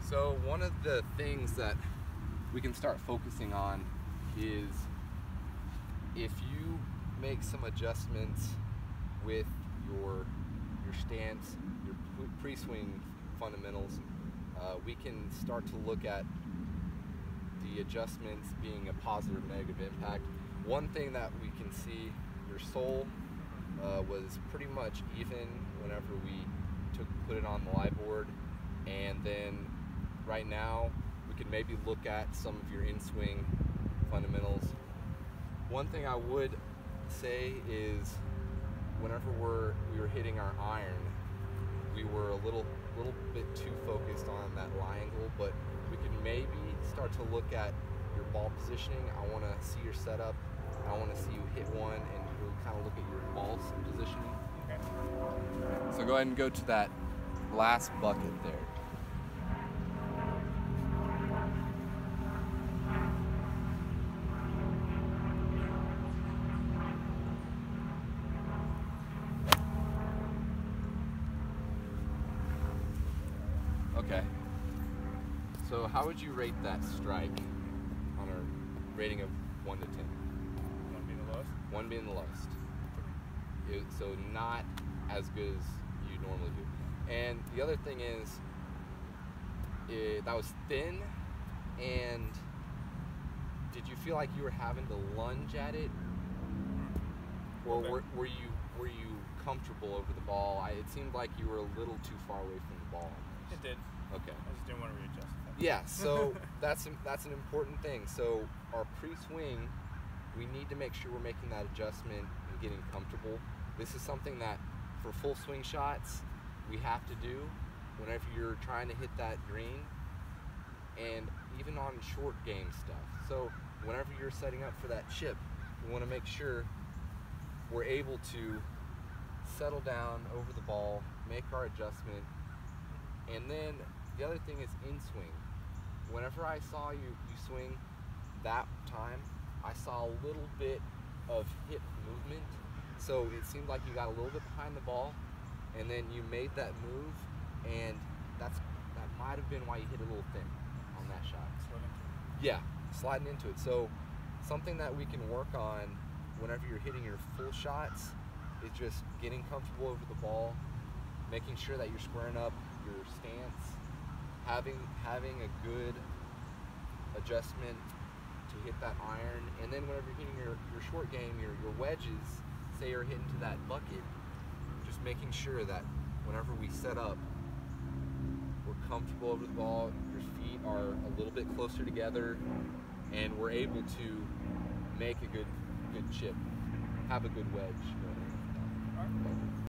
So one of the things that we can start focusing on is if you make some adjustments with your stance, your pre-swing fundamentals, we can start to look at the adjustments being a positive or negative impact. One thing that we can see, your sole was pretty much even whenever we put it on the live board, and then right now we can maybe look at some of your in-swing fundamentals. One thing I would say is whenever we were hitting our iron, we were a little bit too focused on that lie angle, but we can maybe start to look at your ball positioning. I want to see your setup. I want to see you hit one, and we'll kind of look at your ball's positioning. Okay. So go ahead and go to that last bucket there. Okay. So how would you rate that strike on a rating of 1 to 10? 1 being the lowest? 1 being the lowest. So not as good as you normally do. And the other thing is, that was thin, and did you feel like you were having to lunge at it? Or were you comfortable over the ball? It seemed like you were a little too far away from the ball. It did. Okay. I just didn't want to readjust. Yeah, so that's an important thing. So our pre-swing, we need to make sure we're making that adjustment and getting comfortable. This is something that for full swing shots we have to do whenever you're trying to hit that green, and even on short game stuff. So whenever you're setting up for that chip, we want to make sure we're able to settle down over the ball, make our adjustment. And then the other thing is in swing. Whenever I saw you swing that time, I saw a little bit of hip movement. So it seemed like you got a little bit behind the ball, and then you made that move, and that might have been why you hit a little thin on that shot. Yeah, sliding into it. So something that we can work on whenever you're hitting your full shots is just getting comfortable over the ball, making sure that you're squaring up your stance, having a good adjustment to hit that iron, and then whenever you're hitting your short game, your wedges, say you're hitting to that bucket, just making sure that whenever we set up, we're comfortable over the ball, your feet are a little bit closer together, and we're able to make a good chip, have a good wedge.